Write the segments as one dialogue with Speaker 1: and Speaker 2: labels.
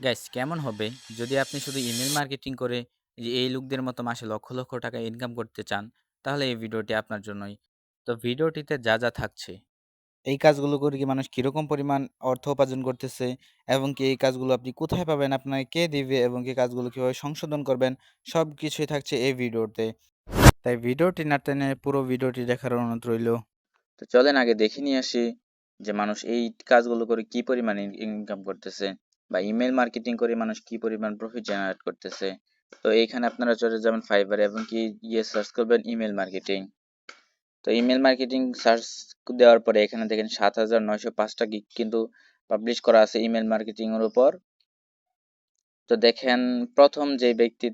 Speaker 1: Guys কেমন হবে যদি আপনি শুধু ইমেল মার্কেটিং করে যে এই লোকদের মতো মাসে লক্ষ লক্ষ টাকা ইনকাম করতে চান, তাহলে এই ভিডিওটি আপনার জন্যই। তো ভিডিওটিতে যা যা থাকছে, এই কাজগুলো করে কি মানুষ কিরকম পরিমাণ অর্থ উপার্জন করতেছে, এবং কি এই কাজগুলো আপনি কোথায় পাবেন, আপনাকে কে দিবে, এবং কি কাজগুলো কিভাবে সংশোধন করবেন, সব কিছুই থাকছে এই ভিডিওতে। তাই ভিডিওটি না টেনে পুরো ভিডিওটি দেখার অনুরোধ রইল। তো চলেন আগে দেখে নিয়ে আসি যে মানুষ এই কাজগুলো করে কি পরিমাণ ইনকাম করতেছে, বা ইমেল মার্কেটিং করে মানুষ কি পরিমাণ প্রফিট জেনারেট করতেছে। তো এইখানে আপনারা চলে যাবেন ফাইবারে এবং কি সার্চ করবেন ইমেল মার্কেটিং। তো ইমেল মার্কেটিং সার্চ দেওয়ার পরে এখানে দেখেন 7,905টা গিগ কিন্তু পাবলিশ করা আছে ইমেল মার্কেটিং এর উপর। তো দেখেন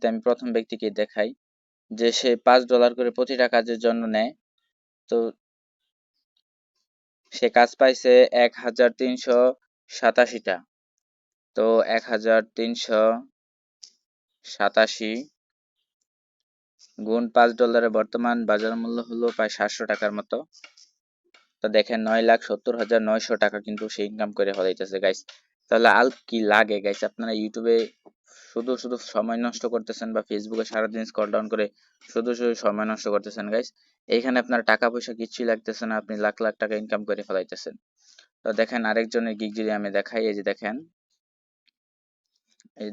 Speaker 1: আমি প্রথম ব্যক্তিকে দেখাই যে সে $5 করে প্রতিটা কাজের জন্য নেয়। তো সে কাজ পাইছে 1,387টা। তো 1,387 গুণ $5 বর্তমান বাজার মূল্য হলো প্রায় 700 টাকার মতো। তো দেখেন 9,70,900 টাকা কিন্তু সে ইনকাম করে ফেলাইতেছে গাইস। তাহলে আর কি লাগে গাইস? আপনারা ইউটিউবে শুধু শুধু সময় নষ্ট করতেছেন, বা ফেসবুকে সারাদিন স্ক্রল ডাউন করে শুধু শুধু সময় নষ্ট করতেছেন গাইস। এইখানে আপনার টাকা পয়সা কিচ্ছুই লাগতেছে না, আপনি লাখ লাখ টাকা ইনকাম করে ফেলাইতেছেন। তো দেখেন আরেকজনের গিগ যদি আমি দেখাই, এই যে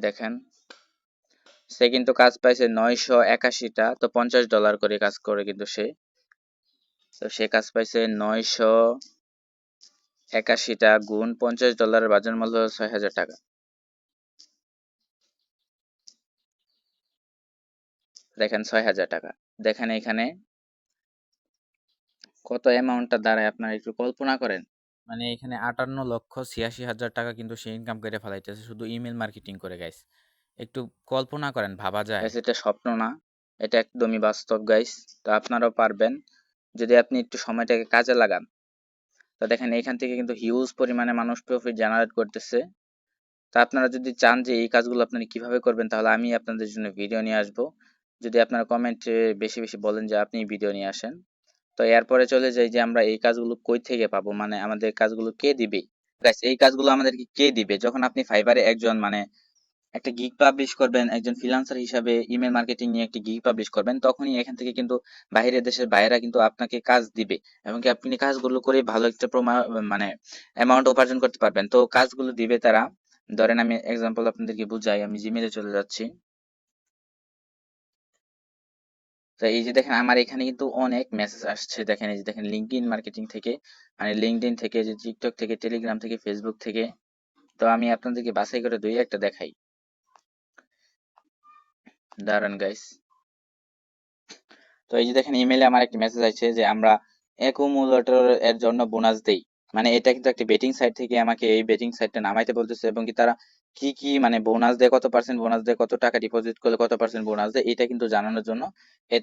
Speaker 1: দেখেন সে কিন্তু কাজ পাইছে 981টা। তো $50 করে কাজ করে কিন্তু সে কাজ পাইছে 981টা গুণ $50, বাজার মূল্য 6,000 টাকা। দেখেন 6,000 টাকা। দেখেন এখানে কত অ্যামাউন্টটা দাঁড়ায়, আপনারা একটু কল্পনা করেন। মানে এখানে 58,86,000 টাকা কিন্তু সে ইনকাম করে ফেলাইতেছে শুধু ইমেল মার্কেটিং করে গাইস। একটু কল্পনা করেন, ভাবা যায়? এটা স্বপ্ন না, এটা একদমই বাস্তব গাইস। তো আপনারাও পারবেন যদি আপনি একটু সময়টাকে কাজে লাগান। তো দেখেন এখান থেকে কিন্তু হিউজ পরিমাণে মানুষ প্রফিট জেনারেট করতেছে। তা আপনারা যদি চান যে এই কাজগুলো আপনারা কিভাবে করবেন, তাহলে আমি আপনাদের জন্য ভিডিও নিয়ে আসবো। যদি আপনারা কমেন্টে বেশি বেশি বলেন যে আপনি ভিডিও নিয়ে আসেন। তো এরপরে চলে যাই যে আমরা এই কাজগুলো কই থেকে পাবো, মানে আমাদের কাজগুলো কে দিবে। গাইস এই কাজগুলো আমাদেরকে কে দিবে? যখন আপনি ফাইবারে একজন মানে একটা গিগ পাবলিশ করবেন, একজন ফ্রিল্যান্সার হিসাবে ইমেল মার্কেটিং নিয়ে একটা গিগ পাবলিশ করবেন, তখনই এখান থেকে কিন্তু বাইরের দেশের বাইরেরা কিন্তু আপনাকে কাজ দিবে, এবং কি আপনি কাজগুলো করে ভালো একটা মানে অ্যামাউন্ট উপার্জন করতে পারবেন। তো কাজগুলো দিবে তারা। ধরেন আমি এক্সাম্পল আপনাদেরকে বুঝাই, আমি জিমেইলে চলে যাচ্ছি। তো এই যে দেখেন আমার এখানে কিন্তু অনেক মেসেজ আসছে। দেখেন এই যে দেখেন লিঙ্কডইন মার্কেটিং থেকে, মানে লিঙ্কডইন থেকে, যে টিকটক থেকে, টেলিগ্রাম থেকে, ফেসবুক থেকে। তো আমি আপনাদেরকে বাছাই করে দুই একটা দেখাই, দাঁড়ান গাইস। তো এই যে দেখেন ইমেইলে আমার একটা মেসেজ আছে যে আমরা অ্যাকুমুলেটর এর জন্য বোনাস দেই। মানে এটা কিন্তু একটা বেটিং সাইট থেকে আমাকে এই বেটিং সাইটটা নামাইতে বলতেছে, এবং কি তারা কি কি মানে বোনাস দেয়, কত পার্সেন্ট বোনাস দেয়, কত টাকা ডিপোজিট করলে কত পার্সেন্ট বোনাস দেয়, এটা কিন্তু জানানোর জন্য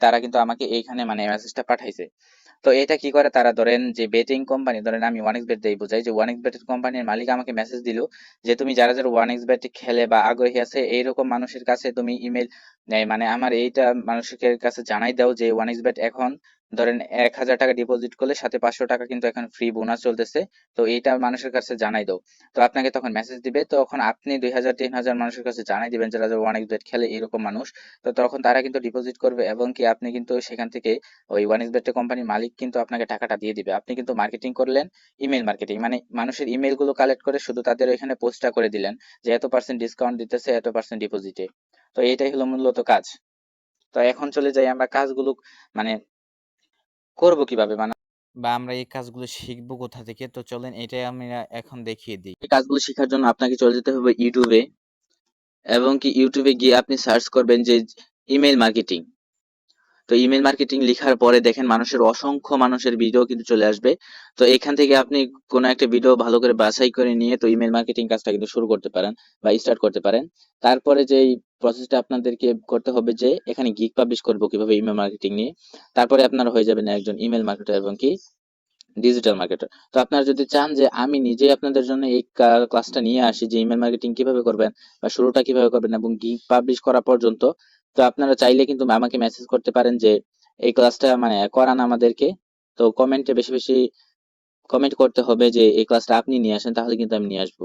Speaker 1: তারা কিন্তু আমাকে এইখানে মানে মেসেজটা পাঠাইছে। তো এটা কি করে তারা, ধরেন যে বেটিং কোম্পানি, ধরেন আমি ওয়ান এক্স বেট দিয়ে বোঝাই, যে ওয়ান এক্স বেটের কোম্পানির মালিক আমাকে মেসেজ দিল যে তুমি যারা যারা ওয়ান এক্স বেট খেলে বা আগ্রহী আছে এইরকম মানুষের কাছে তুমি ইমেল নেই, মানে আমার এইটা মানুষের কাছে জানাই দাও যে ওয়ান এক্স বেট এখন ধরেন 1,000 টাকা ডিপোজিট করলে সাথে 500 টাকা কিন্তু এখন ফ্রি বোনাস চলতেছে। তো এইটা মানুষের কাছে জানাই দাও। তো আপনাকে তখন মেসেজ দিবে, তখন আপনি 2,000 3,000 মানুষের কাছে জানাই দিবেন যারা যারা ওয়ান এক্স বেট খেলে এরকম মানুষ। তো তখন তারা কিন্তু ডিপোজিট করবে, এবং কি আপনি কিন্তু সেখান থেকে ওই ওয়ান এক্স বেট কোম্পানির মালিক কিন্তু আপনাকে টাকাটা দিয়ে দিবে। আপনি কিন্তু মার্কেটিং করলেন, ইমেল মার্কেটিং মানে মানুষের ইমেল গুলো কালেক্ট করে শুধু তাদের ওইখানে পোস্টটা করে দিলেন যে এত পার্সেন্ট ডিসকাউন্ট দিতেছে, এত পার্সেন্ট ডিপোজিটে। তো এইটাই হলো মূলত কাজ। তো এখন চলে যাই আমরা কাজগুলো মানে করব কিভাবে, মানে বা আমরা এই কাজগুলো শিখবো কোথা থেকে। তো চলেন এটাই আমরা এখন দেখিয়ে দিই। এই কাজগুলো শেখার জন্য আপনাকে চলে যেতে হবে ইউটিউবে, এবং কি ইউটিউবে গিয়ে আপনি সার্চ করবেন যে ইমেল মার্কেটিং। তো ইমেল মার্কেটিং লেখার পরে দেখেন মানুষের অসংখ্য মানুষের ভিডিও কিন্তু চলে আসবে। তো এখান থেকে আপনি কোনো একটা ভিডিও ভালো করে বাছাই করে নিয়ে তো ইমেল মার্কেটিং কাজটা কিন্তু শুরু করতে পারেন বা স্টার্ট করতে পারেন। তারপরে যেই প্রসেসটা আপনাদেরকে করতে হবে যে এখানে গিগ পাবলিশ করবো কিভাবে ইমেল মার্কেটিং নিয়ে, তারপরে আপনারা হয়ে যাবেন একজন ইমেল মার্কেটার এবং কি ডিজিটাল মার্কেটার। তো আপনারা যদি চান যে আমি নিজেই আপনাদের জন্য এই ক্লাসটা নিয়ে আসি যে ইমেল মার্কেটিং কিভাবে করবেন বা শুরুটা কিভাবে করবেন এবং গিগ পাবলিশ করা পর্যন্ত, তো আপনারা চাইলে কিন্তু আমাকে মেসেজ করতে পারেন যে এই ক্লাসটা মানে করান আমাদেরকে। তো কমেন্টে বেশি বেশি কমেন্ট করতে হবে যে এই ক্লাসটা আপনি নিয়ে আসেন, তাহলে কিন্তু আমি নিয়ে আসবো।